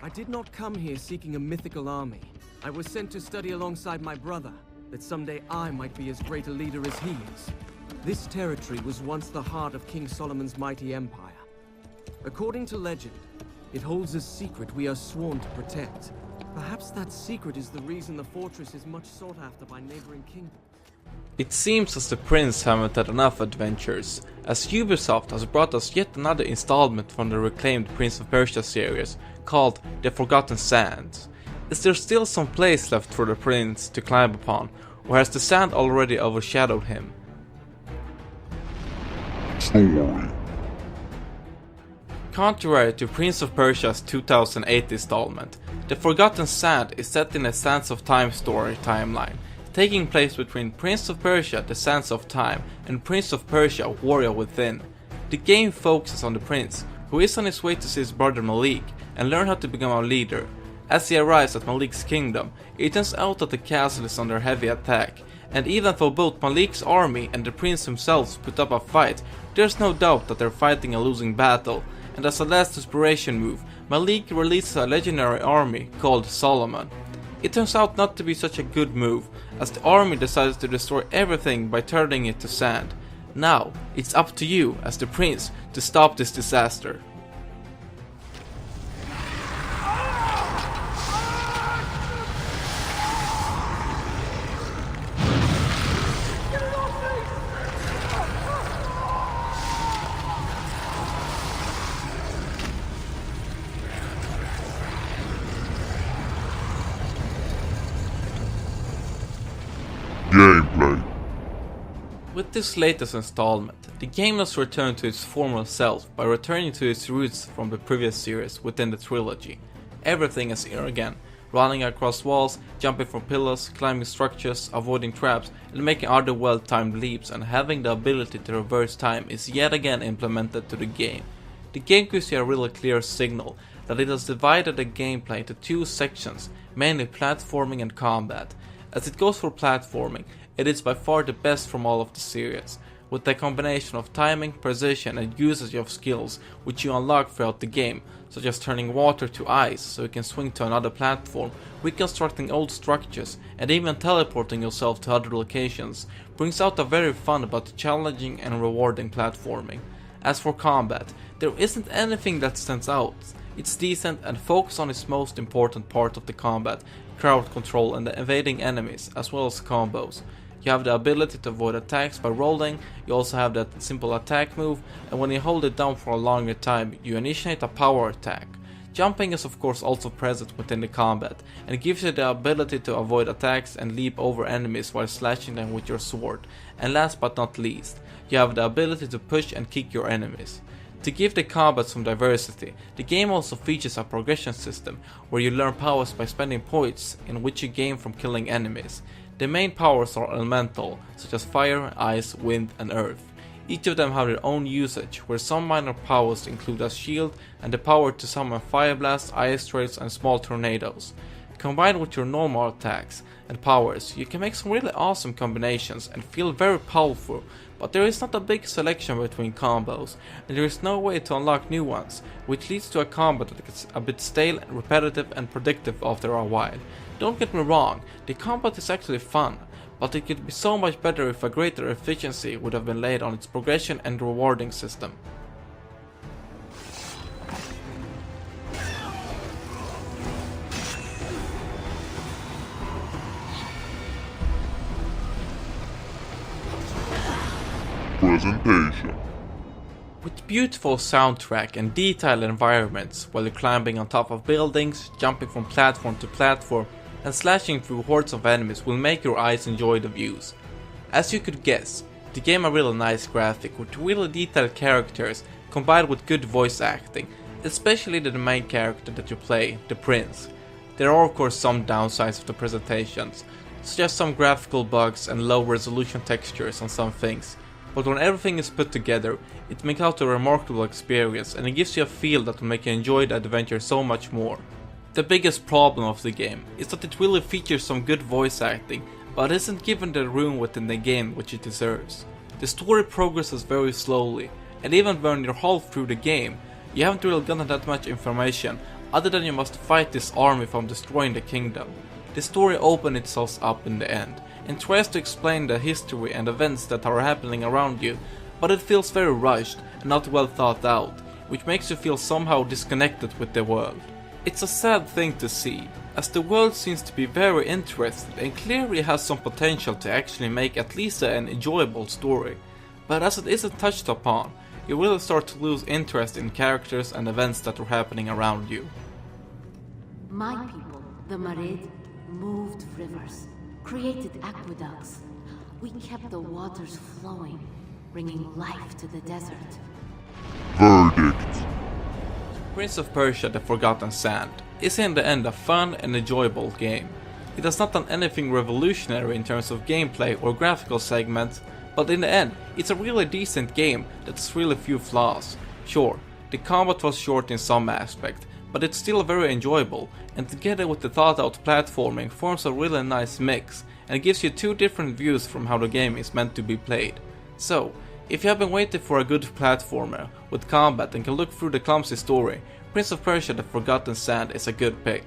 I did not come here seeking a mythical army. I was sent to study alongside my brother, that someday I might be as great a leader as he is. This territory was once the heart of King Solomon's mighty empire. According to legend, it holds a secret we are sworn to protect. Perhaps that secret is the reason the fortress is much sought after by neighboring kingdoms. It seems as the prince haven't had enough adventures, as Ubisoft has brought us yet another installment from the reclaimed Prince of Persia series, called The Forgotten Sands. Is there still some place left for the prince to climb upon, or has the sand already overshadowed him? Story. Contrary to Prince of Persia's 2008 installment, The Forgotten Sand is set in a Sands of Time story timeline, taking place between Prince of Persia: The Sands of Time and Prince of Persia: Warrior Within. The game focuses on the prince, who is on his way to see his brother Malik and learn how to become a leader. As he arrives at Malik's kingdom, it turns out that the castle is under heavy attack, and even though both Malik's army and the prince himself put up a fight, there's no doubt that they're fighting a losing battle, and as a last desperation move, Malik releases a legendary army called Solomon. It turns out not to be such a good move, as the army decides to destroy everything by turning it to sand. Now, it's up to you, as the prince, to stop this disaster. Gameplay. With this latest installment, the game has returned to its former self by returning to its roots from the previous series within the trilogy. Everything is here again, running across walls, jumping from pillars, climbing structures, avoiding traps, and making other well-timed leaps, and having the ability to reverse time is yet again implemented to the game. The game gives you a really clear signal that it has divided the gameplay into two sections, mainly platforming and combat. As it goes for platforming, it is by far the best from all of the series, with a combination of timing, precision and usage of skills which you unlock throughout the game, such as turning water to ice so you can swing to another platform, reconstructing old structures, and even teleporting yourself to other locations, brings out a very fun but challenging and rewarding platforming. As for combat, there isn't anything that stands out. It's decent and focuses on its most important part of the combat, crowd control and the evading enemies, as well as combos. You have the ability to avoid attacks by rolling, you also have that simple attack move, and when you hold it down for a longer time, you initiate a power attack. Jumping is of course also present within the combat, and gives you the ability to avoid attacks and leap over enemies while slashing them with your sword. And last but not least, you have the ability to push and kick your enemies. To give the combat some diversity, the game also features a progression system where you learn powers by spending points in which you gain from killing enemies. The main powers are elemental, such as fire, ice, wind and earth. Each of them have their own usage, where some minor powers include a shield and the power to summon fire blasts, ice trails and small tornadoes. Combined with your normal attacks and powers, you can make some really awesome combinations and feel very powerful, but there is not a big selection between combos, and there is no way to unlock new ones, which leads to a combat that gets a bit stale, repetitive and predictive after a while. Don't get me wrong, the combat is actually fun, but it could be so much better if a greater efficiency would have been laid on its progression and rewarding system. Presentation. With beautiful soundtrack and detailed environments while you're climbing on top of buildings, jumping from platform to platform, and slashing through hordes of enemies will make your eyes enjoy the views. As you could guess, the game a really nice graphic with really detailed characters combined with good voice acting, especially the main character that you play, the prince. There are of course some downsides of the presentations, such as some graphical bugs and low resolution textures on some things, but when everything is put together, it makes out a remarkable experience and it gives you a feel that will make you enjoy the adventure so much more. The biggest problem of the game is that it really features some good voice acting, but isn't given the room within the game which it deserves. The story progresses very slowly, and even when you're half through the game, you haven't really gotten that much information other than you must fight this army from destroying the kingdom. The story opens itself up in the end, and tries to explain the history and events that are happening around you, but it feels very rushed and not well thought out, which makes you feel somehow disconnected with the world. It's a sad thing to see, as the world seems to be very interested and clearly has some potential to actually make at least an enjoyable story, but as it isn't touched upon, you really start to lose interest in characters and events that are happening around you. My people, the Marid, moved rivers, created aqueducts. We kept the waters flowing, bringing life to the desert. Verdict. Prince of Persia: The Forgotten Sand is in the end a fun and enjoyable game. It has not done anything revolutionary in terms of gameplay or graphical segments, but in the end, it's a really decent game that has really few flaws. Sure, the combat was short in some aspect, but it's still very enjoyable, and together with the thought out platforming forms a really nice mix, and gives you two different views from how the game is meant to be played. So, if you have been waiting for a good platformer with combat and can look through the clumsy story, Prince of Persia: The Forgotten Sand is a good pick.